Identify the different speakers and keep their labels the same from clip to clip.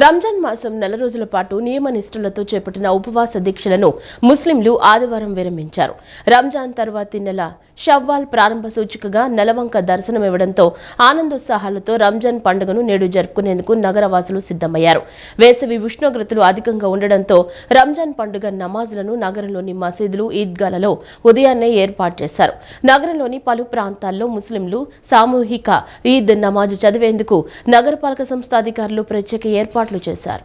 Speaker 1: రంజాన్ మాసం నెల రోజుల పాటు నియమనిష్టలతో చేపట్టిన ఉపవాస దీక్షలను ముస్లింలు ఆదివారం విరమించారు. రంజాన్ తర్వాతి నెల షవ్వాల్ ప్రారంభ సూచికగా నెలవంక దర్శనమివ్వడంతో ఆనందోత్సాహాలతో రంజాన్ పండుగను నేడు జరుపుకునేందుకు నగరవాసులు సిద్ధమయ్యారు. వేసవి ఉష్ణోగ్రతలు అధికంగా ఉండడంతో రంజాన్ పండుగ నమాజులను నగరంలోని మసీదులు, ఈద్గాలలో ఉదయాన్నే ఏర్పాటు చేశారు. నగరంలోని పలు ప్రాంతాల్లో ముస్లింలు సామూహిక ఈద్ నమాజు చదివేందుకు నగరపాలక సంస్థ అధికారులు ప్రత్యేక ఏర్పాట్లు చేశారు.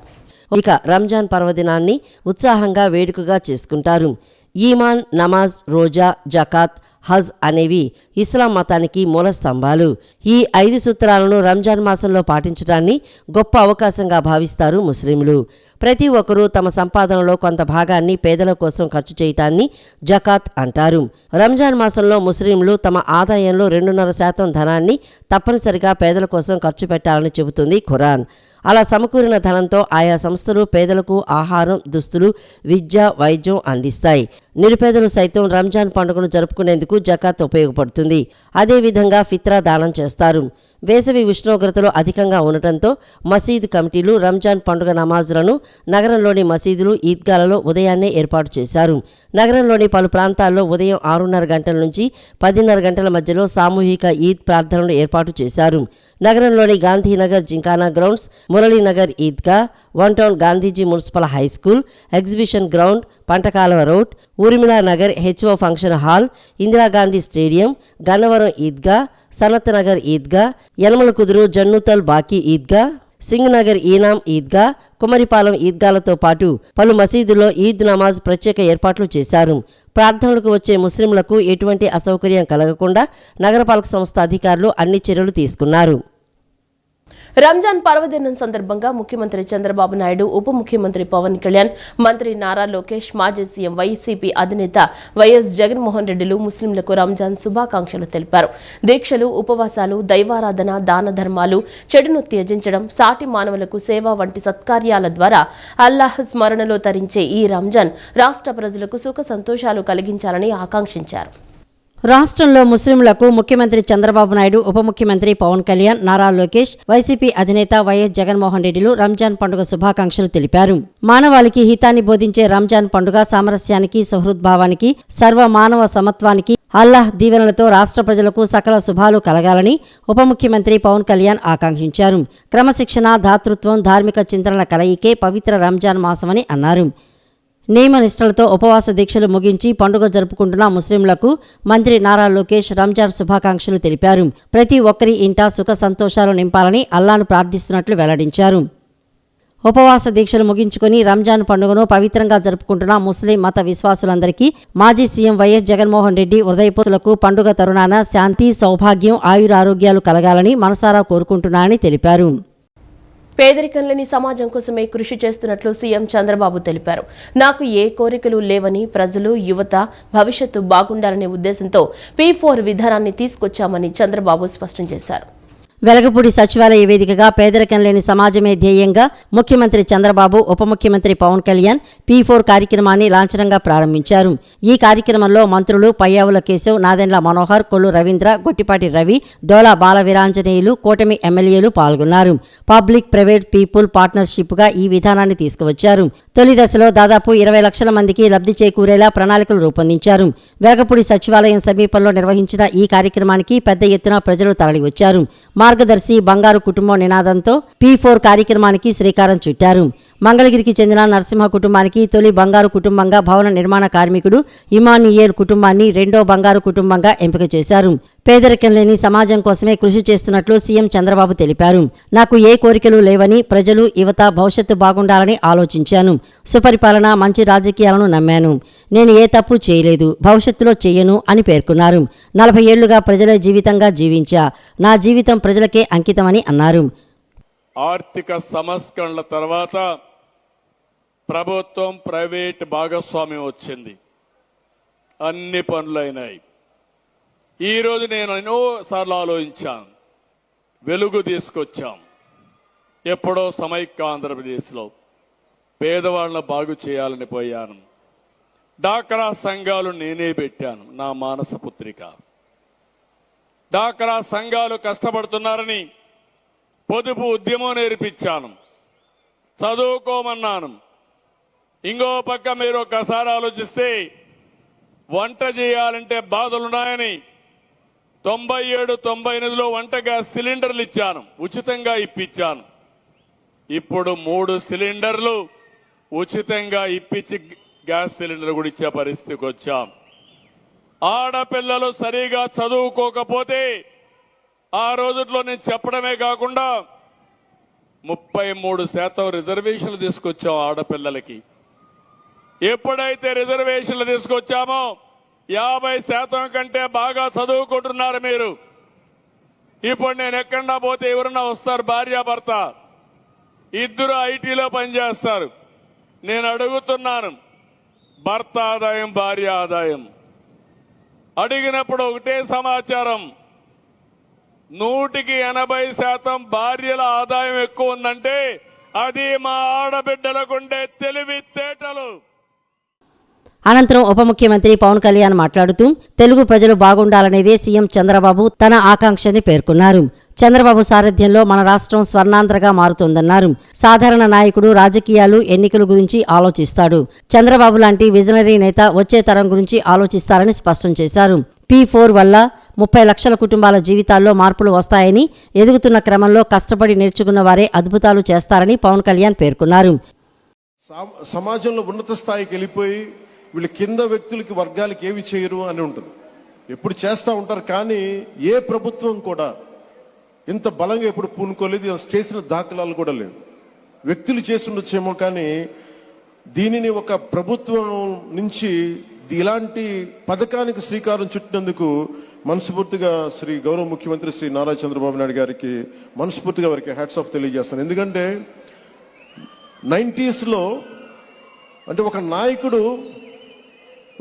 Speaker 2: ఇక రంజాన్ పర్వదినాన్ని ఉత్సాహంగా వేడుకగా చేసుకుంటారు. ఈమాన్, నమాజ్, రోజా, జకాత్, హజ్ అనేవి ఇస్లాం మతానికి మూల స్తంభాలు. ఈ 5 సూత్రాలను రంజాన్ మాసంలో పాటించడాన్ని గొప్ప అవకాశంగా భావిస్తారు ముస్లింలు. ప్రతి ఒక్కరూ తమ సంపాదనలో కొంత భాగాన్ని పేదల కోసం ఖర్చు చేయటాన్ని జకాత్ అంటారు. రంజాన్ మాసంలో ముస్లింలు తమ ఆదాయంలో 2.5% ధనాన్ని తప్పనిసరిగా పేదల కోసం ఖర్చు పెట్టాలని చెబుతుంది ఖురాన్. అలా సమకూరిన ధనంతో ఆయా సంస్థలు పేదలకు ఆహారం, దుస్తులు, విద్య, వైద్యం అందిస్తాయి. నిరుపేదలు సైతం రంజాన్ పండుగను జరుపుకునేందుకు జకాత్ ఉపయోగపడుతుంది. అదేవిధంగా ఫిత్రా దానం చేస్తారు. వేసవి ఉష్ణోగ్రతలు అధికంగా ఉండటంతో మసీదు కమిటీలు రంజాన్ పండుగ నమాజులను నగరంలోని మసీదులు, ఈద్గాలలో ఉదయాన్నే ఏర్పాటు చేశారు. నగరంలోని పలు ప్రాంతాల్లో ఉదయం 6:30 గంటల నుంచి 10:30 గంటల మధ్యలో సామూహిక ఈద్ ప్రార్థనలు ఏర్పాటు చేశారు. నగరంలోని Gandhinagar gymkhana grounds, Muralinagar Eidgah, one town Gandhiji municipal high school, exhibition ground, Pantakalava road, Urmila Nagar HO function hall, Indira Gandhi stadium, Gannavaram Eidgah, Sanath Nagar Eidgah, Yanamalakuduru జన్నుతల్ బాకీ ఈద్గా, సింగ్ నగర్ ఈనాం ఈద్గా, కుమరిపాలెం ఈద్గాలతో పాటు పలు మసీదుల్లో ఈద్ నమాజ్ ప్రత్యేక ఏర్పాట్లు చేశారు. ప్రార్థనలకు వచ్చే ముస్లింలకు ఎటువంటి అసౌకర్యం కలగకుండా నగరపాలక సంస్థ అధికారులు అన్ని చర్యలు తీసుకున్నారు.
Speaker 1: రంజాన్ పర్వదినం సందర్భంగా ముఖ్యమంత్రి చంద్రబాబు నాయుడు, ఉప ముఖ్యమంత్రి పవన్ కళ్యాణ్, మంత్రి నారా లోకేష్, మాజీ సీఎం వైసీపీ అధినేత వైఎస్ జగన్మోహన్ రెడ్డిలు ముస్లింలకు రంజాన్ శుభాకాంక్షలు తెలిపారు. దీక్షలు, ఉపవాసాలు, దైవారాధన, దాన ధర్మాలు, చెడును త్యజించడం, సాటి మానవులకు సేవ వంటి సత్కార్యాల ద్వారా అల్లాహ్ స్మరణలో తరించే ఈ రంజాన్ రాష్ట్ర ప్రజలకు సుఖ సంతోషాలు కలిగించాలని ఆకాంక్షించారు.
Speaker 2: రాష్ట్రంలో ముస్లింలకు ముఖ్యమంత్రి చంద్రబాబు నాయుడు, ఉప ముఖ్యమంత్రి పవన్ కళ్యాణ్, నారా లోకేష్, వైసీపీ అధినేత వైఎస్ జగన్మోహన్ రెడ్డిలు రంజాన్ పండుగ శుభాకాంక్షలు తెలిపారు. మానవాళికి హితాన్ని బోధించే రంజాన్ పండుగ సామరస్యానికి, సౌహృద్భావానికి, సర్వ మానవ సమత్వానికి అల్లాహ్ దీవెనలతో రాష్ట్ర ప్రజలకు సకల శుభాలు కలగాలని ఉప ముఖ్యమంత్రి పవన్ కళ్యాణ్ ఆకాంక్షించారు. క్రమశిక్షణ, దాతృత్వం, ధార్మిక చింతనల కలయికే పవిత్ర రంజాన్ మాసమని అన్నారు. నియమనిష్టలతో ఉపవాస దీక్షలు ముగించి పండుగ జరుపుకుంటున్న ముస్లింలకు మంత్రి నారా లోకేష్ రంజాన్ శుభాకాంక్షలు తెలిపారు. ప్రతి ఒక్కరి ఇంట సుఖ సంతోషాలు నింపాలని అల్లాను ప్రార్థిస్తున్నట్లు వెల్లడించారు. ఉపవాస దీక్షలు ముగించుకుని రంజాన్ పండుగను పవిత్రంగా జరుపుకుంటున్న ముస్లిం మత విశ్వాసులందరికీ మాజీ సీఎం వైఎస్ జగన్మోహన్ రెడ్డి హృదయపూర్వక పండుగ తరుణాన శాంతి, సౌభాగ్యం, ఆయురారోగ్యాలు కలగాలని మనసారా కోరుకుంటున్నానని తెలిపారు.
Speaker 1: పేదరికం లేని సమాజం కోసమే కృషి చేస్తున్నట్లు సీఎం చంద్రబాబు తెలిపారు. నాకు ఏ కోరికలు లేవని, ప్రజలు, యువత భవిష్యత్తు బాగుండాలనే ఉద్దేశంతో P4 విధానాన్ని తీసుకొచ్చామని చంద్రబాబు స్పష్టం చేశారు.
Speaker 2: వెలగపూడి సచివాలయ వేదికగా పేదరికం లేని సమాజమే ధ్యేయంగా ముఖ్యమంత్రి చంద్రబాబు, ఉప ముఖ్యమంత్రి పవన్ కళ్యాణ్ P4 కార్యక్రమాన్ని లాంఛనంగా ప్రారంభించారు. ఈ కార్యక్రమంలో మంత్రులు పయ్యావుల కేశవ్, నాదెండ్ల మనోహర్, కొల్లు రవీంద్ర, గొట్టిపాటి రవి, డోలా బాలవీరాంజనేయులు, కూటమి ఎమ్మెల్యేలు పాల్గొన్నారు. పబ్లిక్ ప్రైవేట్ పీపుల్ పార్ట్నర్షిప్గా ఈ విధానాన్ని తీసుకువచ్చారు. తొలి దశలో దాదాపు 20 లక్షల మందికి లబ్ధి చేకూరేలా ప్రణాళికలు రూపొందించారు. వెలగపూడి సచివాలయం సమీపంలో నిర్వహించిన ఈ కార్యక్రమానికి పెద్ద ఎత్తున ప్రజలు తరలివచ్చారు. మార్గదర్శి బంగారు కుటుంబం నినాదంతో P4 కార్యక్రమానికి శ్రీకారం చుట్టారు. మంగళగిరికి చెందిన నరసింహ కుటుంబానికి తొలి బంగారు కుటుంబంగా, భవన నిర్మాణ కార్మికుడు ఇమానియేల్ కుటుంబాన్ని రెండో బంగారు కుటుంబంగా ఎంపిక చేశారు. పేదరికం లేని సమాజం కోసమే కృషి చేస్తున్నట్లు సీఎం చంద్రబాబు తెలిపారు. నాకు ఏ కోరికలు లేవని, ప్రజలు, యువత భవిష్యత్తు బాగుండాలని ఆలోచించాను. సుపరిపాలన, మంచి రాజకీయాలను నమ్మాను. నేను ఏ తప్పు చేయలేదు, భవిష్యత్తులో చేయను అని పేర్కొన్నారు. 40 ఏళ్లుగా ప్రజల జీవితంగా జీవించా. నా జీవితం ప్రజలకే అంకితమని అన్నారు.
Speaker 3: ఆర్థిక సంస్కరణల తర్వాత ప్రభుత్వం ప్రైవేట్ భాగస్వామ్యం వచ్చింది. అన్ని పనులైనాయి. ఈరోజు నేను ఎన్నోసార్లు ఆలోచించాను. వెలుగు తీసుకొచ్చాం. ఎప్పుడో సమైక్య ఆంధ్రప్రదేశ్లో పేదవాళ్ళను బాగు చేయాలని పోయాను. డాక్రా సంఘాలు నేనే పెట్టాను, నా మానస పుత్రిక. డాక్రా సంఘాలు కష్టపడుతున్నారని పొదుపు ఉద్యమం నేర్పించాను. చదువుకోమన్నాను. ఇంకో పక్క మీరు ఒకసారి ఆలోచిస్తే వంట చేయాలంటే బాధలున్నాయని 97-98లో వంట గ్యాస్ సిలిండర్లు ఇచ్చాను, ఉచితంగా ఇప్పించాను. ఇప్పుడు 3 సిలిండర్లు ఉచితంగా ఇప్పించి గ్యాస్ సిలిండర్ కూడా ఇచ్చే పరిస్థితికి వచ్చాం. ఆడపిల్లలు సరిగా చదువుకోకపోతే ఆ రోజుల్లో నేను చెప్పడమే కాకుండా 33% రిజర్వేషన్లు తీసుకొచ్చాం ఆడపిల్లలకి. ఎప్పుడైతే రిజర్వేషన్లు తీసుకొచ్చామో 50% కంటే బాగా చదువుకుంటున్నారు మీరు. ఇప్పుడు నేను ఎక్కడా పోతే ఎవరన్నా వస్తారు, భార్యాభర్త ఇద్దరు ఐటీలో పనిచేస్తారు. నేను అడుగుతున్నాను, భర్త ఆదాయం భార్య ఆదాయం అడిగినప్పుడు ఒకటే సమాచారం, 180% భార్యల ఆదాయం ఎక్కువ ఉందంటే అది మా ఆడబిడ్డలకుండే తెలివితేటలు.
Speaker 2: అనంతరం ఉప ముఖ్యమంత్రి పవన్ కళ్యాణ్ మాట్లాడుతూ తెలుగు ప్రజలు బాగుండాలనేదే సీఎం చంద్రబాబు తన ఆకాంక్షని పేర్కొన్నారు. చంద్రబాబు సారథ్యంలో మన రాష్ట్రం స్వర్ణాంధ్రగా మారుతోందన్నారు. సాధారణ నాయకుడు రాజకీయాలు, ఎన్నికల గురించి ఆలోచిస్తాడు. చంద్రబాబు లాంటి విజనరీ నేత వచ్చే తరం గురించి ఆలోచిస్తారని స్పష్టం చేశారు. P4 వల్ల 30 లక్షల కుటుంబాల జీవితాల్లో మార్పులు వస్తాయని, ఎదుగుతున్న క్రమంలో కష్టపడి నేర్చుకున్న వారే అద్భుతాలు చేస్తారని పవన్ కళ్యాణ్ పేర్కొన్నారు.
Speaker 4: సమాజంలో ఉన్నత స్థాయికి వెళ్ళిపోయి వీళ్ళు కింద వ్యక్తులకి, వర్గాలకి ఏమి చేయరు అని ఉంటుంది. ఎప్పుడు చేస్తూ ఉంటారు, కానీ ఏ ప్రభుత్వం కూడా ఇంత బలంగా ఎప్పుడు పూనుకోలేదు, చేసిన దాఖలాలు కూడా లేవు. వ్యక్తులు చేసి ఉండొచ్చేమో, కానీ దీనిని ఒక ప్రభుత్వం నుంచి ఇలాంటి పథకానికి శ్రీకారం చుట్టినందుకు మనస్ఫూర్తిగా శ్రీ గౌరవ ముఖ్యమంత్రి శ్రీ నారా చంద్రబాబు నాయుడు గారికి మనస్ఫూర్తిగా వారికి హ్యాట్స్ ఆఫ్ తెలియజేస్తాను. ఎందుకంటే 90s లో అంటే ఒక నాయకుడు,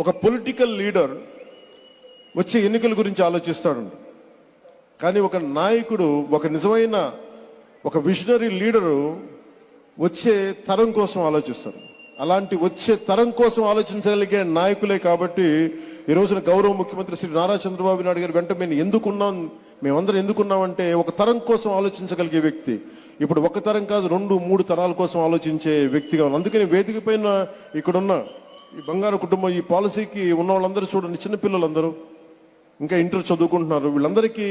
Speaker 4: ఒక పొలిటికల్ లీడర్ వచ్చే ఎన్నికల గురించి ఆలోచిస్తాడు, కానీ ఒక నాయకుడు, ఒక నిజమైన ఒక విజనరీ లీడరు వచ్చే తరం కోసం ఆలోచిస్తారు. అలాంటి వచ్చే తరం కోసం ఆలోచించగలిగే నాయకులే కాబట్టి ఈ రోజున గౌరవ ముఖ్యమంత్రి శ్రీ నారా చంద్రబాబు నాయుడు గారి వెంట మేమందరం ఎందుకున్నామంటే ఒక తరం కోసం ఆలోచించగలిగే వ్యక్తి. ఇప్పుడు ఒక తరం కాదు, 2-3 తరాల కోసం ఆలోచించే వ్యక్తిగా ఉన్నాం. అందుకని వేదిక పైన ఇక్కడున్న ఈ బంగారు కుటుంబం, ఈ పాలసీకి ఉన్న వాళ్ళందరూ చూడండి, చిన్నపిల్లలందరూ ఇంకా ఇంటర్ చదువుకుంటున్నారు. వీళ్ళందరికీ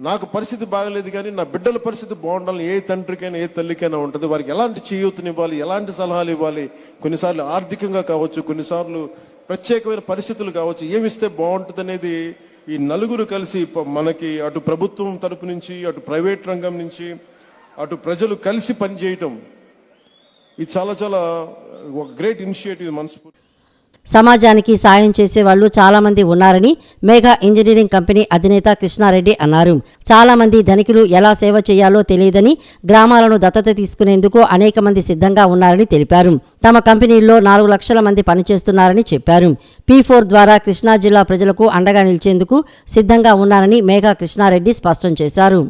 Speaker 4: నాకు పరిస్థితి బాగలేదు కానీ నా బిడ్డల పరిస్థితి బాగుండాలని ఏ తండ్రికైనా ఏ తల్లికైనా ఉంటుంది. వారికి ఎలాంటి చేయూతనివ్వాలి, ఎలాంటి సలహాలు ఇవ్వాలి, కొన్నిసార్లు ఆర్థికంగా కావచ్చు, కొన్నిసార్లు ప్రత్యేకమైన పరిస్థితులు కావచ్చు, ఏమిస్తే బాగుంటుంది అనేది ఈ నలుగురు కలిసి మనకి అటు ప్రభుత్వం తరపు నుంచి, అటు ప్రైవేట్ రంగం నుంచి, అటు ప్రజలు కలిసి పనిచేయటం, ఇది చాలా చాలా ఒక గ్రేట్ ఇనిషియేటివ్. మనస్ఫూర్తి
Speaker 2: సమాజానికి సాయం చేసేవాళ్లు చాలా మంది ఉన్నారని మేఘా ఇంజనీరింగ్ కంపెనీ అధినేత కృష్ణారెడ్డి అన్నారు. చాలా మంది ధనికులు ఎలా సేవ చేయాలో తెలియదని, గ్రామాలను దత్తత తీసుకునేందుకు అనేక మంది సిద్ధంగా ఉన్నారని తెలిపారు. తమ కంపెనీల్లో 4 లక్షల మంది పనిచేస్తున్నారని చెప్పారు. P4 ద్వారా కృష్ణా జిల్లా ప్రజలకు అండగా నిలిచేందుకు సిద్ధంగా ఉన్నారని మేఘా కృష్ణారెడ్డి స్పష్టం చేశారు.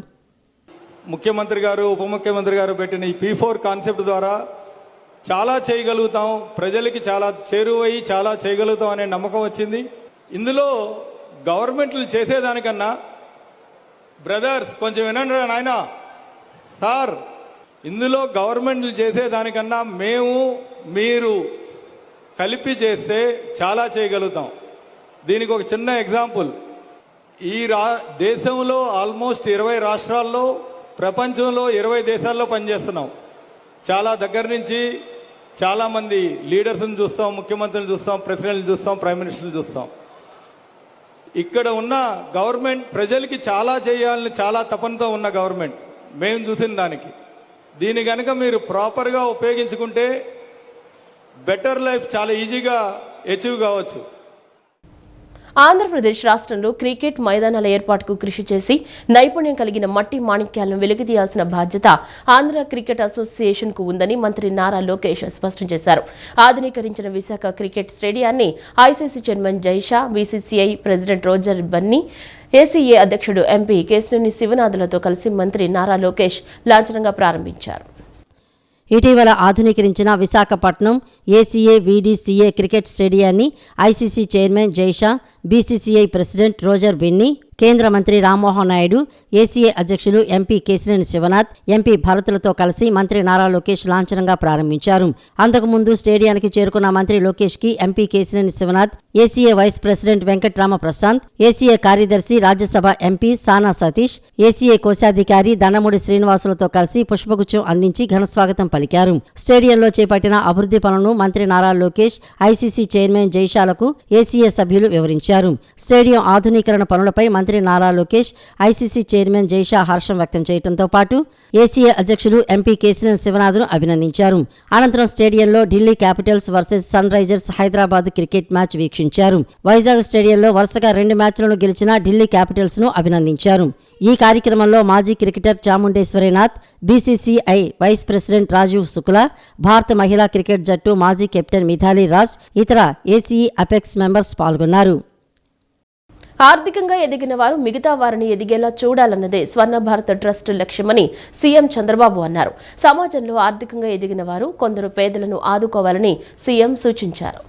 Speaker 5: ముఖ్యమంత్రి గారు, ఉప ముఖ్యమంత్రి గారు పెట్టిన ఈ P4 కాన్సెప్ట్ ద్వారా చాలా చేయగలుగుతాం, ప్రజలకి చాలా చేరువయ్యి చాలా చేయగలుగుతాం అనే నమ్మకం వచ్చింది. ఇందులో గవర్నమెంట్లు చేసేదానికన్నా, బ్రదర్స్ కొంచెం వినండి నాయన సార్, ఇందులో గవర్నమెంట్లు చేసేదానికన్నా మీరు కలిపి చేస్తే చాలా చేయగలుగుతాం. దీనికి ఒక చిన్న ఎగ్జాంపుల్, ఈ దేశంలో ఆల్మోస్ట్ 20 రాష్ట్రాల్లో, ప్రపంచంలో 20 దేశాల్లో పనిచేస్తున్నాం. చాలా దగ్గర నుంచి చాలా మంది లీడర్స్ని చూస్తాం, ముఖ్యమంత్రిని చూస్తాం, ప్రెసిడెంట్ని చూస్తాం, ప్రైమ్ మినిస్టర్ని చూస్తాం. ఇక్కడ ఉన్న గవర్నమెంట్ ప్రజలకి చాలా చేయాలని చాలా తపనతో ఉన్న గవర్నమెంట్ మేము చూసిన దానికి. దీన్ని కనుక మీరు ప్రాపర్గా ఉపయోగించుకుంటే బెటర్ లైఫ్ చాలా ఈజీగా అచీవ్ కావచ్చు.
Speaker 1: ఆంధ్రప్రదేశ్ రాష్ట్రంలో క్రికెట్ మైదానాల ఏర్పాటుకు కృషి చేసి నైపుణ్యం కలిగిన మట్టి మాణిక్యాలను వెలికితీయాల్సిన బాధ్యత ఆంధ్ర క్రికెట్ అసోసియేషన్కు ఉందని మంత్రి నారా లోకేష్ స్పష్టం చేశారు. ఆధునీకరించిన విశాఖ క్రికెట్ స్టేడియాన్ని ICC chairman Jay Shah, BCCI president Roger Binny, ACA అధ్యక్షుడు ఎంపీ కేశినేని శివనాథులతో కలిసి మంత్రి నారా లోకేష్ లాంఛనంగా ప్రారంభించారు.
Speaker 2: ఇటీవల ఆధునీకరించిన విశాఖపట్నం ఏసీఏ వీడీసీఏ క్రికెట్ స్టేడియాన్ని ICC chairman Jay Shah, BCCI president Roger Binny, కేంద్ర మంత్రి రామ్మోహన్ నాయుడు, ఏసీఏ అధ్యక్షులు ఎంపీ కేశినేని శివనాథ్, ఎంపీ భరతులతో కలిసి మంత్రి నారా లోకేష్ లాంఛనంగా ప్రారంభించారు. అంతకుముందు స్టేడియానికి చేరుకున్న మంత్రి లోకేష్ కి MP Kesineni Sivanath, ACA vice president Venkatrama Prashant, ACA కార్యదర్శి రాజ్యసభ ఎంపీ సానా సతీష్, ఏసీఏ కోశాధికారి దండమూడి శ్రీనివాసులతో కలిసి పుష్పగుచ్చం అందించి ఘనస్వాగతం పలికారు. స్టేడియంలో చేపట్టిన అభివృద్ధి పనులను మంత్రి నారా లోకేష్, ఐసీసీ చైర్మన్ జైషాలకు ఏసీఏ సభ్యులు వివరించారు. స్టేడియం ఆధునీకరణ పనులపై మంత్రి నారా లోకేష్, ఐసీసీ చైర్మన్ జైషా హర్షం వ్యక్తం చేయడంతో పాటు ఏసీఏ అధ్యక్షులు ఎంపీ కేశినేని శివనాథ్ను అభినందించారు. అనంతరం స్టేడియంలో Delhi Capitals versus Sunrisers Hyderabad cricket match వీక్షించారు. వైజాగ్ స్టేడియంలో వరుసగా 2 మ్యాచ్లను గెలిచిన ఢిల్లీ క్యాపిటల్స్ ను అభినందించారు. ఈ కార్యక్రమంలో మాజీ cricketer Chamundeswarinath, BCCI vice president Rajeev Shukla, భారత మహిళా క్రికెట్ జట్టు మాజీ కెప్టెన్ మిథాలీ రాజ్, ఇతర ఏసీఈ అపెక్స్ మెంబర్స్ పాల్గొన్నారు.
Speaker 1: ఆర్థికంగా ఎదిగిన వారు మిగతా వారిని ఎదిగేలా చూడాలన్నదే స్వర్ణ భారత్ ట్రస్ట్ లక్ష్యమని సీఎం చంద్రబాబు అన్నారు. సమాజంలో ఆర్థికంగా ఎదిగిన వారు కొందరు పేదలను ఆదుకోవాలని సీఎం సూచించారు.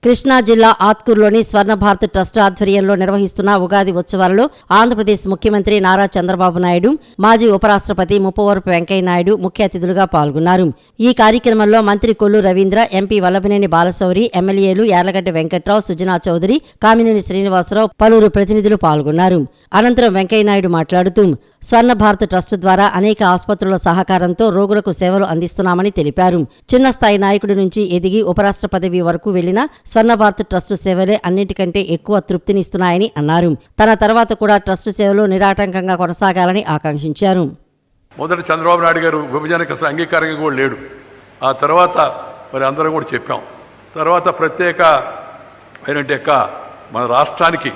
Speaker 2: కృష్ణా జిల్లా ఆత్కూరులోని స్వర్ణ భారత్ ట్రస్ట్ ఆధ్వర్యంలో నిర్వహిస్తున్న ఉగాది ఉత్సవాలలో ఆంధ్రప్రదేశ్ ముఖ్యమంత్రి నారా చంద్రబాబు నాయుడు, మాజీ ఉపరాష్ట్రపతి ముప్పవరపు వెంకయ్య నాయుడు ముఖ్య అతిథులుగా పాల్గొన్నారు. ఈ కార్యక్రమంలో మంత్రి కొల్లు రవీంద్ర, ఎంపీ వల్లభనేని బాలశౌరి, ఎమ్మెల్యేలు యార్లగడ్డ వెంకట్రావు, సుజనా చౌదరి, కామినేని శ్రీనివాసరావు, పలువురు ప్రతినిధులు పాల్గొన్నారు. అనంతరం వెంకయ్య నాయుడు మాట్లాడుతూ స్వర్ణ భారత్ ట్రస్ట్ ద్వారా అనేక ఆసుపత్రుల సహకారంతో రోగులకు సేవలు అందిస్తున్నామని తెలిపారు. చిన్న స్థాయి నాయకుడి నుంచి ఎదిగి ఉపరాష్ట్ర పదవి వరకు వెళ్లిన స్వర్ణ భారత్ ట్రస్ట్ సేవలే అన్నిటికంటే ఎక్కువ తృప్తినిస్తున్నాయని అన్నారు. తన తర్వాత కూడా ట్రస్ట్ సేవలు నిరాటంకంగా కొనసాగాలని ఆకాంక్షించారు.
Speaker 6: మొదటి చంద్రబాబు నాయుడు గారు విభజనకు అసలు అంగీకారంగా కూడా లేడు. ఆ తర్వాత మరి అందరం కూడా చెప్పాం. తర్వాత ప్రత్యేక మన రాష్ట్రానికి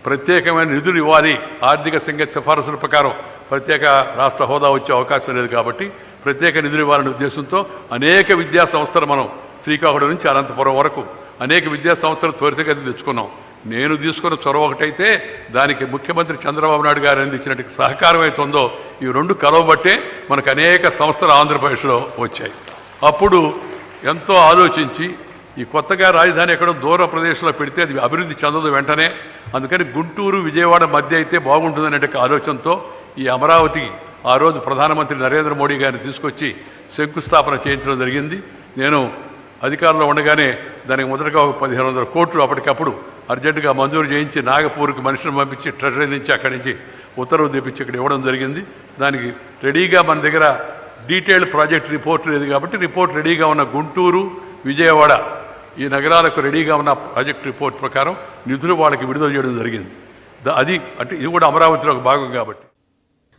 Speaker 6: ప్రత్యేకమైన నిధులు ఇవ్వాలి, ఆర్థిక సంఘ సిఫారసుల ప్రకారం ప్రత్యేక రాష్ట్ర హోదా వచ్చే అవకాశం లేదు కాబట్టి ప్రత్యేక నిధులు ఇవ్వాలనే ఉద్దేశంతో అనేక విద్యా సంస్థలు మనం శ్రీకాకుళం నుంచి అనంతపురం వరకు అనేక విద్యా సంస్థలు త్వరితగతిన తెచ్చుకున్నాం. నేను తీసుకున్న చొరవ ఒకటైతే దానికి ముఖ్యమంత్రి చంద్రబాబు నాయుడు గారు అందించినట్టు సహకారం అవుతుందో ఈ రెండు కలవబట్టే మనకు అనేక సంస్థలు ఆంధ్రప్రదేశ్లో వచ్చాయి. అప్పుడు ఎంతో ఆలోచించి ఈ కొత్తగా రాజధాని ఎక్కడో దూర ప్రదేశంలో పెడితే అది అభివృద్ధి చెందదు వెంటనే, అందుకని గుంటూరు విజయవాడ మధ్య అయితే బాగుంటుందనే ఆలోచనతో ఈ అమరావతికి ఆ రోజు ప్రధానమంత్రి నరేంద్ర మోడీ గారిని తీసుకొచ్చి శంకుస్థాపన చేయించడం జరిగింది. నేను అధికారంలో ఉండగానే దానికి మొదటగా 1500 కోట్లు అప్పటికప్పుడు అర్జెంటుగా మంజూరు చేయించి నాగపూర్కి మనుషులను పంపించి ట్రెజరీ నుంచి అక్కడి నుంచి ఉత్తర్వులు తెప్పించి ఇక్కడ ఇవ్వడం జరిగింది. దానికి రెడీగా మన దగ్గర డీటెయిల్డ్ ప్రాజెక్ట్ రిపోర్ట్ లేదు కాబట్టి రిపోర్ట్ రెడీగా ఉన్న గుంటూరు, విజయవాడ ఈ నగరాలకు రెడీగా ఉన్న ప్రాజెక్ట్ రిపోర్ట్ ప్రకారం నిధులు వాళ్ళకి విడుదల చేయడం జరిగింది. అది అంటే ఇది కూడా అమరావతిలో ఒక భాగం కాబట్టి.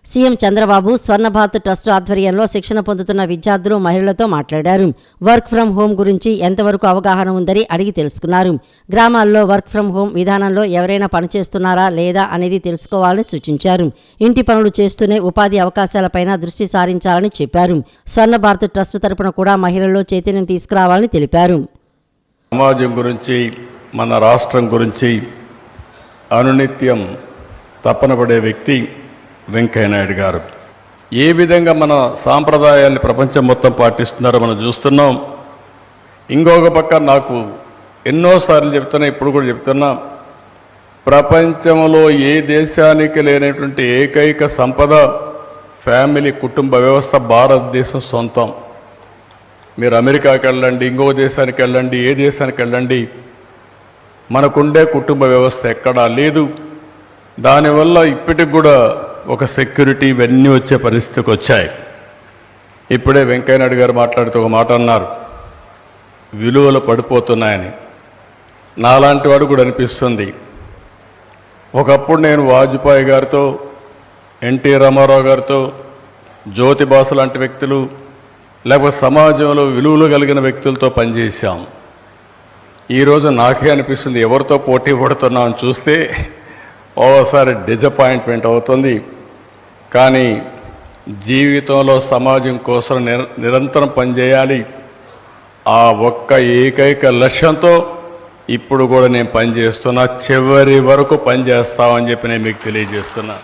Speaker 2: సీఎం చంద్రబాబు స్వర్ణ భారత్ ట్రస్ట్ ఆధ్వర్యంలో శిక్షణ పొందుతున్న విద్యార్థులు, మహిళలతో మాట్లాడారు. వర్క్ ఫ్రం హోం గురించి ఎంతవరకు అవగాహన ఉందని అడిగి తెలుసుకున్నారు. గ్రామాల్లో వర్క్ ఫ్రం హోం విధానంలో ఎవరైనా పనిచేస్తున్నారా లేదా అనేది తెలుసుకోవాలని సూచించారు. ఇంటి పనులు చేస్తూనే ఉపాధి అవకాశాలపైన దృష్టి సారించాలని చెప్పారు. స్వర్ణ భారత్ ట్రస్ట్ తరపున కూడా మహిళల్లో చైతన్యం తీసుకురావాలని తెలిపారు.
Speaker 6: సమాజం గురించి, మన రాష్ట్రం గురించి అనునిత్యం తపన పడే వ్యక్తి వెంకయ్య నాయుడు గారు. ఏ విధంగా మన సాంప్రదాయాన్ని ప్రపంచం మొత్తం పాటిస్తున్నారో మనం చూస్తున్నాం. ఇంకొక పక్క నాకు ఎన్నోసార్లు చెప్తున్నా, ఇప్పుడు కూడా చెప్తున్నా, ప్రపంచంలో ఏ దేశానికి లేనటువంటి ఏకైక సంపద ఫ్యామిలీ, కుటుంబ వ్యవస్థ భారతదేశం సొంతం. మీరు అమెరికాకి వెళ్ళండి, ఇంకో దేశానికి వెళ్ళండి, ఏ దేశానికి వెళ్ళండి, మనకుండే కుటుంబ వ్యవస్థ ఎక్కడా లేదు. దానివల్ల ఇప్పటికి కూడా ఒక సెక్యూరిటీ ఇవన్నీ వచ్చే పరిస్థితికి వచ్చాయి. ఇప్పుడే వెంకయ్య నాయుడు గారు మాట్లాడుతూ ఒక మాట అన్నారు, విలువలు పడిపోతున్నాయని. నాలాంటి వాడు కూడా అనిపిస్తుంది. ఒకప్పుడు నేను వాజ్పేయి గారితో, ఎన్టీ రామారావు గారితో, జ్యోతి బాసు లాంటి వ్యక్తులు, లేకపోతే సమాజంలో విలువలు కలిగిన వ్యక్తులతో పనిచేశాం. ఈరోజు నాకే అనిపిస్తుంది, ఎవరితో పోటీ పడుతున్నామని చూస్తే ఓసారి డిజపాయింట్మెంట్ అవుతుంది. కానీ జీవితంలో సమాజం కోసం నిరంతరం పనిచేయాలి. ఆ ఒక్క ఏకైక లక్ష్యంతో ఇప్పుడు కూడా నేను పనిచేస్తున్నా, చివరి వరకు పనిచేస్తామని చెప్పి నేను మీకు తెలియజేస్తున్నా.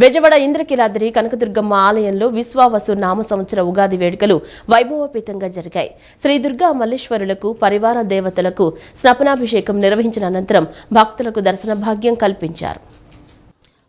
Speaker 1: బెజవాడ ఇంద్రకీలాద్రి కనకదుర్గమ్మ ఆలయంలో విశ్వావసు నామ సంవత్సర ఉగాది వేడుకలు వైభవోపేతంగా జరిగాయి. శ్రీ దుర్గా మల్లేశ్వరులకు, పరివార దేవతలకు స్నపనాభిషేకం నిర్వహించిన అనంతరం భక్తులకు దర్శన భాగ్యం కల్పించారు.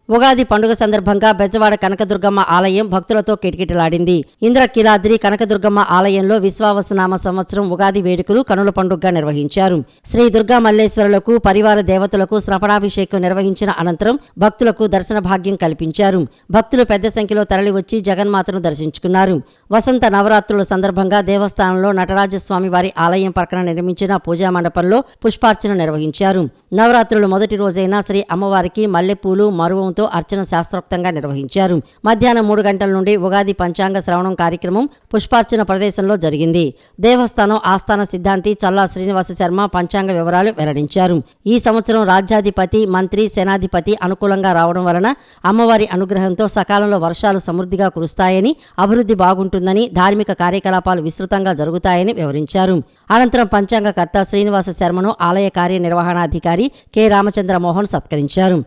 Speaker 2: ఉగాది పండుగ సందర్భంగా బెజవాడ కనకదుర్గమ్మ ఆలయం భక్తులతో కిటకిటలాడింది. ఇంద్రకీలాద్రి కనకదుర్గమ్మ ఆలయంలో విశ్వావసునామ సంవత్సరం ఉగాది వేడుకలు కనుల పండుగగా నిర్వహించారు. శ్రీ దుర్గా మల్లేశ్వరులకు పరివార దేవతలకు శ్రవణాభిషేకం నిర్వహించిన అనంతరం భక్తులకు దర్శన భాగ్యం కల్పించారు. భక్తులు పెద్ద సంఖ్యలో తరలివచ్చి జగన్మాతను దర్శించుకున్నారు. వసంత నవరాత్రుల సందర్భంగా దేవస్థానంలో నటరాజస్వామి వారి ఆలయం పక్కన నిర్మించిన పూజా మండపంలో పుష్పార్చన నిర్వహించారు. నవరాత్రుల మొదటి రోజైన శ్రీ అమ్మవారికి మల్లెపూలు మరువంతో అర్చన శాస్త్రోక్తంగా నిర్వహించారు. మధ్యాహ్నం 3 గంటల నుండి ఉగాది పంచాంగ శ్రవణం కార్యక్రమం పుష్పార్చన ప్రదేశంలో జరిగింది. దేవస్థానం ఆస్థాన సిద్ధాంతి చల్లా శ్రీనివాస శర్మ పంచాంగ వివరాలు వెల్లడించారు. ఈ సంవత్సరం రాజ్యాధిపతి, మంత్రి, సేనాధిపతి అనుకూలంగా రావడం వలన అమ్మవారి అనుగ్రహంతో సకాలంలో వర్షాలు సమృద్ధిగా కురుస్తాయని, అభివృద్ధి బాగుంటుందని, ధార్మిక కార్యకలాపాలు విస్తృతంగా జరుగుతాయని వివరించారు. అనంతరం పంచాంగకర్త శ్రీనివాస శర్మను ఆలయ కార్యనిర్వహణాధికారి కె రామచంద్ర మోహన్ సత్కరించారు.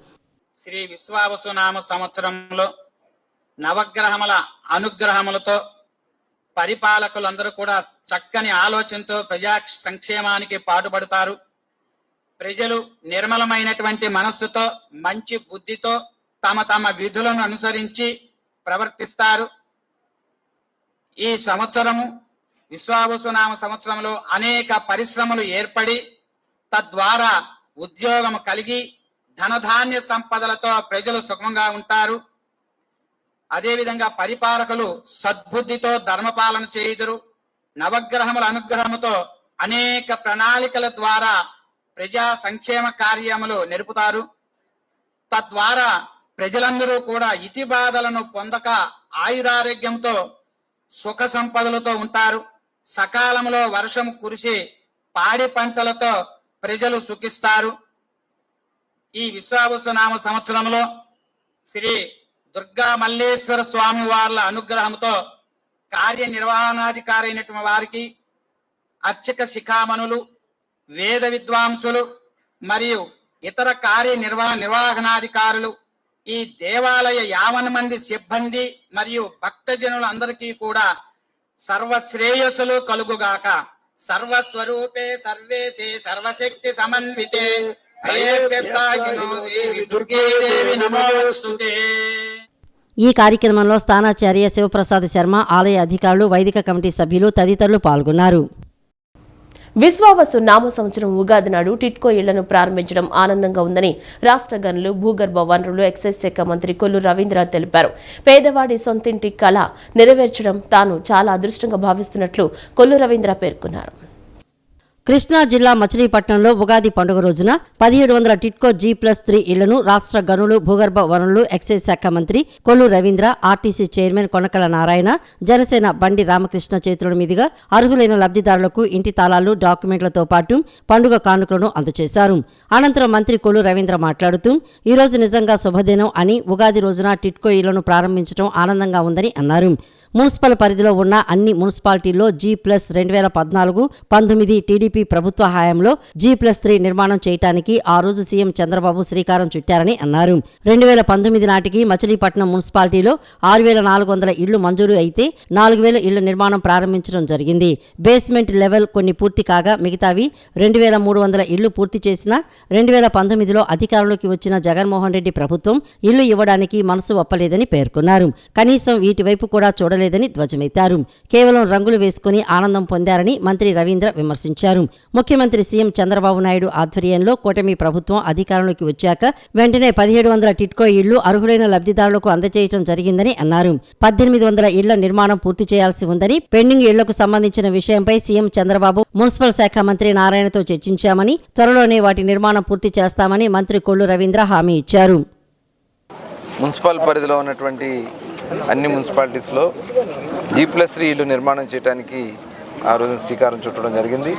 Speaker 7: శ్రీ విశ్వావసునామ సంవత్సరంలో నవగ్రహముల అనుగ్రహములతో పరిపాలకులందరూ కూడా చక్కని ఆలోచనతో ప్రజా సంక్షేమానికి పాటుపడతారు. ప్రజలు నిర్మలమైనటువంటి మనస్సుతో, మంచి బుద్ధితో తమ తమ విధులను అనుసరించి ప్రవర్తిస్తారు. ఈ సంవత్సరము విశ్వావసునామ సంవత్సరంలో అనేక పరిశ్రమలు ఏర్పడి తద్వారా ఉద్యోగం కలిగి ధనధాన్య సంపదలతో ప్రజలు సుఖంగా ఉంటారు. అదేవిధంగా పరిపాలకులు సద్బుద్ధితో ధర్మపాలన చేయుదురు. నవగ్రహముల అనుగ్రహముతో అనేక ప్రణాళికల ద్వారా ప్రజా సంక్షేమ కార్యములు నెరుపుతారు. తద్వారా ప్రజలందరూ కూడా ఇతి బాధలను పొందక ఆయురారోగ్యంతో సుఖ సంపదలతో ఉంటారు. సకాలంలో వర్షం కురిసి పాడి పంటలతో ప్రజలు సుఖిస్తారు. ఈ విశ్వావసునామ సంవత్సరంలో శ్రీ దుర్గా మల్లేశ్వర స్వామి వార్ల అనుగ్రహంతో కార్యనిర్వహణాధికారి అయినటువంటి వారికి అర్చక శిఖామణులు, వేద విద్వాంసులు మరియు ఇతర నిర్వహణాధికారులు, ఈ దేవాలయ 50 మంది సిబ్బంది మరియు భక్తజనులందరికీ కూడా సర్వశ్రేయస్సులు కలుగుగాక. సర్వస్వరూపే సర్వేశే సర్వశక్తి సమన్వితే
Speaker 2: ఈ కార్యక్రమంలో స్థానాచార్య శివప్రసాద్ శర్మ, ఆలయ అధికారులు, వైదిక కమిటీ సభ్యులు తదితరులు పాల్గొన్నారు.
Speaker 1: విశ్వావసు నామ సంవత్సరం ఉగాది నాడు టిట్కో ఇళ్లను ప్రారంభించడం ఆనందంగా ఉందని రాష్ట్ర గనులు, భూగర్భ వనరులు, ఎక్సైజ్ శాఖ మంత్రి కొల్లు రవీంద్ర తెలిపారు. పేదవాడి సొంతింటి కళ నెరవేర్చడం తాను చాలా అదృష్టంగా భావిస్తున్నట్లు కొల్లు రవీంద్ర పేర్కొన్నారు.
Speaker 2: కృష్ణా జిల్లా మచిలీపట్నంలో ఉగాది పండుగ రోజున 1700 టిట్కో G+3 ఇళ్లను రాష్ట్ర గనులు, భూగర్భ వనరులు, ఎక్సైజ్ శాఖ మంత్రి కొల్లు రవీంద్ర, ఆర్టీసీ చైర్మన్ కొనకల నారాయణ, జనసేన బండి రామకృష్ణ చేతుల మీదుగా అర్హులైన లబ్ధిదారులకు ఇంటి తాళాలు, డాక్యుమెంట్లతో పాటు పండుగ కానుకలను అందజేశారు. అనంతరం మంత్రి కొల్లు రవీంద్ర మాట్లాడుతూ ఈ రోజు నిజంగా శుభదినం అని, ఉగాది రోజున టిట్కో ఇళ్లను ప్రారంభించడం ఆనందంగా ఉందని అన్నారు. మున్సిపల్ పరిధిలో ఉన్న అన్ని మున్సిపాలిటీల్లో G+2014-19 టీడీపీ ప్రభుత్వ హయాంలో G+3 నిర్మాణం చేయడానికి ఆ రోజు సీఎం చంద్రబాబు శ్రీకారం చుట్టారని అన్నారు. 2019 నాటికి మచిలీపట్నం మున్సిపాలిటీలో 6400 ఇళ్లు మంజూరు అయితే 4000 ఇళ్ల నిర్మాణం ప్రారంభించడం జరిగింది. బేస్మెంట్ లెవెల్ కొన్ని పూర్తి కాగా మిగతావి 2300 ఇళ్లు పూర్తి చేసిన 2019లో అధికారంలోకి వచ్చిన జగన్మోహన్ రెడ్డి ప్రభుత్వం ఇళ్లు ఇవ్వడానికి మనసు ఒప్పలేదని పేర్కొన్నారు. కనీసం వీటి వైపు కూడా చూడలేదని ధ్వజమెత్తారు. కేవలం రంగులు వేసుకుని ఆనందం పొందారని మంత్రి రవీంద్ర విమర్శించారు. ముఖ్యమంత్రి సీఎం చంద్రబాబు నాయుడు ఆధ్వర్యంలో కూటమి ప్రభుత్వం అధికారంలోకి వచ్చాక వెంటనే 1700 టిట్కో ఇళ్లు అర్హులైన లబ్ధిదారులకు అందజేయడం జరిగిందని అన్నారు. 1800 ఇళ్ల నిర్మాణం పూర్తి చేయాల్సి ఉందని, పెండింగ్ ఇళ్లకు సంబంధించిన విషయంపై సీఎం చంద్రబాబు మున్సిపల్ శాఖ మంత్రి నారాయణతో చర్చించామని, త్వరలోనే వాటి నిర్మాణం పూర్తి చేస్తామని మంత్రి కొల్లు రవీంద్ర హామీ ఇచ్చారు.
Speaker 8: మున్సిపల్ పరిధిలో ఉన్నటువంటి అన్ని మున్సిపాలిటీస్లో G+3 ఇల్లు నిర్మాణం చేయడానికి ఆ రోజు శ్రీకారం చుట్టడం జరిగింది.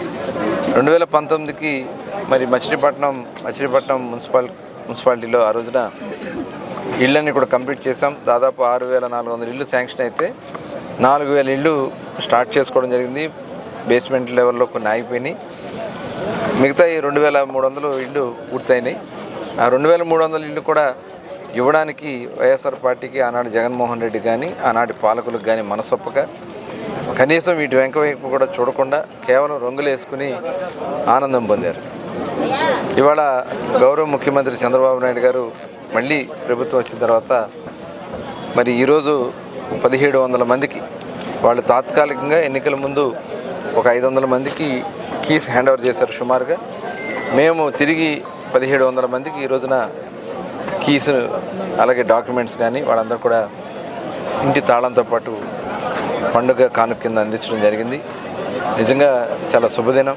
Speaker 8: 2019కి మరి మచిలీపట్నం మున్సిపాలిటీలో ఆ రోజున ఇళ్ళని కూడా కంప్లీట్ చేసాం. దాదాపు 6400 ఇళ్ళు శాంక్షన్ అయితే 4000 ఇళ్ళు స్టార్ట్ చేసుకోవడం జరిగింది. బేస్మెంట్ లెవెల్లో కొన్ని ఆగిపోయినాయి. మిగతా 2300 ఇళ్ళు పూర్తయినాయి. ఆ 2300 ఇళ్ళు కూడా ఇవ్వడానికి వైఎస్ఆర్ పార్టీకి ఆనాడు జగన్మోహన్ రెడ్డి కానీ ఆనాటి పాలకులకు కానీ మనసొప్పక కనీసం వీటి వెంకవైపు కూడా చూడకుండా కేవలం రంగులు వేసుకుని ఆనందం పొందారు. ఇవాళ గౌరవ ముఖ్యమంత్రి చంద్రబాబు నాయుడు గారు మళ్ళీ ప్రభుత్వం వచ్చిన తర్వాత మరి ఈరోజు 1700 మందికి వాళ్ళు తాత్కాలికంగా ఎన్నికల ముందు ఒక 500 మందికి కీస్ హ్యాండ్ ఓవర్ చేశారు సుమారుగా. మేము తిరిగి 1700 మందికి ఈ రోజున కీస్ అలాగే డాక్యుమెంట్స్ కానీ వాళ్ళందరూ కూడా ఇంటి తాళంతో పాటు పండుగ కానుక కింద అందించడం జరిగింది. నిజంగా చాలా శుభదినం.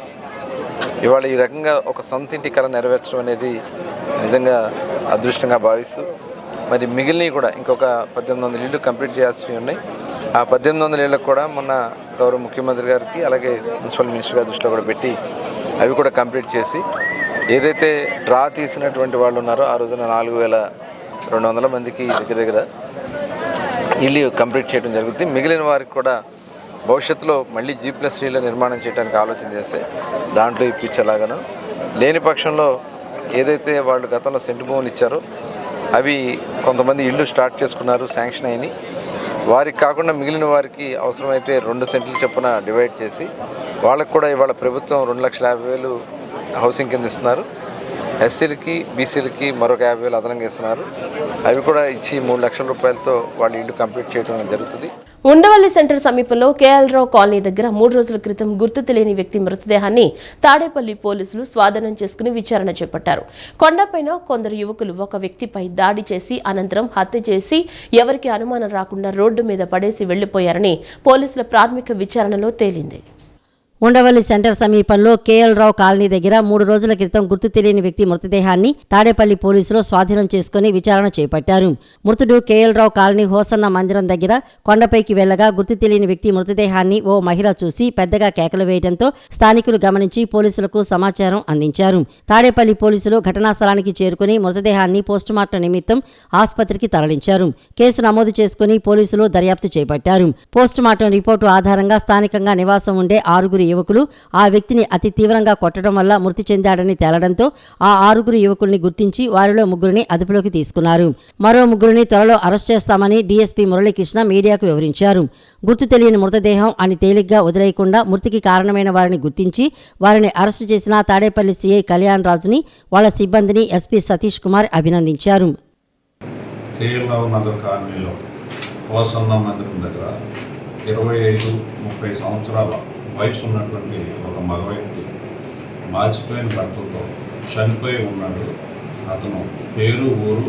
Speaker 8: ఇవాళ ఈ రకంగా ఒక సొంత ఇంటి కళ నెరవేర్చడం అనేది నిజంగా అదృష్టంగా భావిస్తూ మరి మిగిలినవి కూడా ఇంకొక 1800 ఇళ్ళు కంప్లీట్ చేయాల్సినవి ఉన్నాయి. ఆ 1800 ఇళ్ళకు కూడా మొన్న గౌరవ ముఖ్యమంత్రి గారికి అలాగే మున్సిపల్ మినిస్టర్ గారి దృష్టిలో కూడా పెట్టి అవి కూడా కంప్లీట్ చేసి ఏదైతే డ్రా తీసినటువంటి వాళ్ళు ఉన్నారో ఆ రోజున 4200 మందికి దగ్గర ఇల్లు కంప్లీట్ చేయడం జరుగుతుంది. మిగిలిన వారికి కూడా భవిష్యత్తులో మళ్ళీ G+3 నిర్మాణం చేయడానికి ఆలోచన చేస్తే దాంట్లో ఇప్పించేలాగాను, లేని పక్షంలో ఏదైతే వాళ్ళు గతంలో సెంటు భూములు ఇచ్చారో అవి కొంతమంది ఇళ్ళు స్టార్ట్ చేసుకున్నారు, శాంక్షన్ అయినాయి. వారికి కాకుండా మిగిలిన వారికి అవసరమైతే 2 సెంట్లు చొప్పున డివైడ్ చేసి వాళ్ళకు కూడా ఇవాళ ప్రభుత్వం 2,50,000 హౌసింగ్ కింద ఇస్తున్నారు. ఎస్సీలకి బీసీలకి మరొక 50,000 అదనంగా ఇస్తున్నారు. అవి కూడా ఇచ్చి 3 లక్షల రూపాయలతో వాళ్ళు ఇల్లు కంప్లీట్ చేయడం జరుగుతుంది.
Speaker 1: ఉండవల్లి సెంటర్ సమీపంలో కేఎల్ రావు కాలనీ దగ్గర 3 రోజుల క్రితం గుర్తు తెలియని వ్యక్తి మృతదేహాన్ని తాడేపల్లి పోలీసులు స్వాధీనం చేసుకుని విచారణ చేపట్టారు. కొండపైన కొందరు యువకులు ఒక వ్యక్తిపై దాడి చేసి అనంతరం హత్య చేసి ఎవరికి అనుమానం రాకుండా రోడ్డు మీద పడేసి వెళ్లిపోయారని పోలీసుల ప్రాథమిక విచారణలో తేలింది.
Speaker 2: ఉండవల్లి సెంటర్ సమీపంలో కేఎల్ రావు కాలనీ దగ్గర 3 రోజుల క్రితం గుర్తు తెలియని వ్యక్తి మృతదేహాన్ని తాడేపల్లి పోలీసులు స్వాధీనం చేసుకుని విచారణ చేపట్టారు. మృతుడు కేఎల్ రావు కాలనీ హోసన్న మందిరం దగ్గర కొండపైకి వెళ్లగా గుర్తు తెలియని వ్యక్తి మృతదేహాన్ని ఓ మహిళ చూసి పెద్దగా కేకలు వేయడంతో స్థానికులు గమనించి పోలీసులకు సమాచారం అందించారు. తాడేపల్లి పోలీసులు ఘటనా స్థలానికి చేరుకుని మృతదేహాన్ని పోస్టుమార్టం నిమిత్తం ఆసుపత్రికి తరలించారు. కేసు నమోదు చేసుకుని పోలీసులు దర్యాప్తు చేపట్టారు. పోస్టుమార్టం రిపోర్టు ఆధారంగా స్థానికంగా నివాసం ఉండే 6 యువకులు ఆ వ్యక్తిని అతి తీవ్రంగా కొట్టడం వల్ల మృతి చెందాడని తేలడంతో ఆ 6 యువకుల్ని గుర్తించి వారిలో 3 అదుపులోకి తీసుకున్నారు. మరో 3 త్వరలో అరెస్ట్ చేస్తామని డీఎస్పీ మురళీకృష్ణ మీడియాకు వివరించారు. గుర్తు తెలియని మృతదేహం అని తేలిగ్గా వదిలేయకుండా మృతికి కారణమైన వారిని గుర్తించి వారిని అరెస్టు చేసిన తాడేపల్లి సీఐ కళ్యాణ్ రాజుని వాళ్ళ సిబ్బందిని ఎస్పీ సతీష్ కుమార్ అభినందించారు.
Speaker 9: కేఎల్ నగర్ కాలనీలో హోసన్న మందిరం దగ్గర 25-30 సంవత్సరాల వయసు ఉన్నటువంటి ఒక మగ వ్యక్తి మాసిపోయిన బట్టలతో చనిపోయి ఉన్నాడు. అతను పేరు ఊరు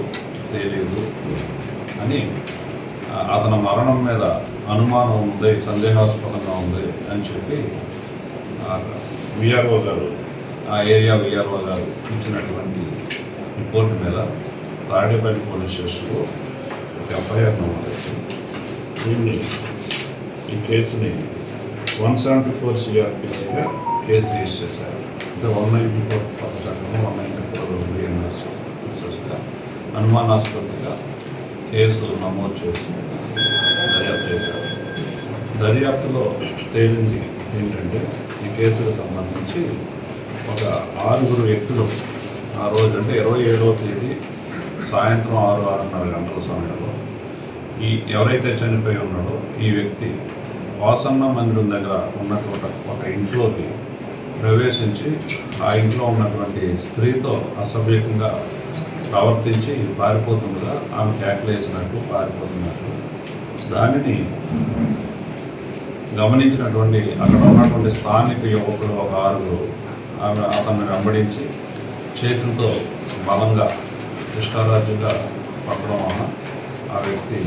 Speaker 9: తెలియదు అని అతని మరణం మీద అనుమానం ఉంది, సందేహాస్పదంగా ఉంది అని చెప్పి విఆర్ఓ గారు, ఆ ఏరియా విఆర్ఓ గారు ఇచ్చినటువంటి రిపోర్ట్ మీద తాడేపల్లి పోలీస్ స్టేషన్లో ఒక ఎఫ్ఐఆర్ నమోదు చేసింది. ఈ కేసుని 174 CRPCగా కేసు రిజిస్టర్ చేశారు. అంటే 194 కొత్త చట్టం 194 బిఎన్ఎస్గా అనుమానాస్పదంగా కేసు నమోదు చేసి దర్యాప్తు చేశారు. దర్యాప్తులో తేలింది ఏంటంటే ఈ కేసుకు సంబంధించి ఒక 6 వ్యక్తులు ఆ రోజు అంటే 27వ తేదీ సాయంత్రం 6-6:30 గంటల సమయంలో ఈ ఎవరైతే చనిపోయి ఉన్నాడో ఈ వ్యక్తి హోసన్న మందిరం దగ్గర ఉన్నటువంటి ఒక ఇంట్లోకి ప్రవేశించి ఆ ఇంట్లో ఉన్నటువంటి స్త్రీతో అసభ్యకంగా ప్రవర్తించి పారిపోతుండగా ఆమె కేకలేసినట్టు పారిపోతున్నట్టు దానిని గమనించినటువంటి అక్కడ ఉన్నటువంటి స్థానిక యువకులు ఒక 6 ఆమె అతన్ని వెంబడించి చేతులతో బలంగా ఇష్టారాజ్యంగా పట్టడం వలన ఆ వ్యక్తి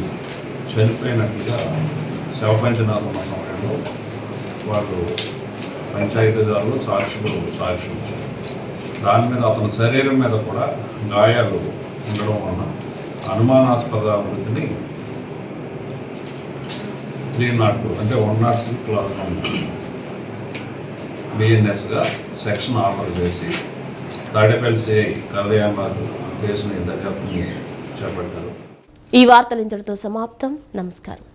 Speaker 9: చనిపోయినట్లుగా శవపంచనాథం సమయంలో వాళ్ళు పంచాయతీదారులు సాక్షులు సాక్ష్యం ఇచ్చారు. దాని మీద అతని శరీరం మీద కూడా గాయాలు ఉండడం వలన అనుమానాస్పద మృతిని 302 అంటే 103 క్లాస్ బిఎన్ఎస్గా సెక్షన్ ఆఫర్ చేసి తాడేపల్లి సిఐ కళ్యాణ్ రాజు కేసుని దర్యాప్తుని చేపట్టారు.
Speaker 1: ఈ వార్తలు ఇంతటితో సమాప్తం. నమస్కారం.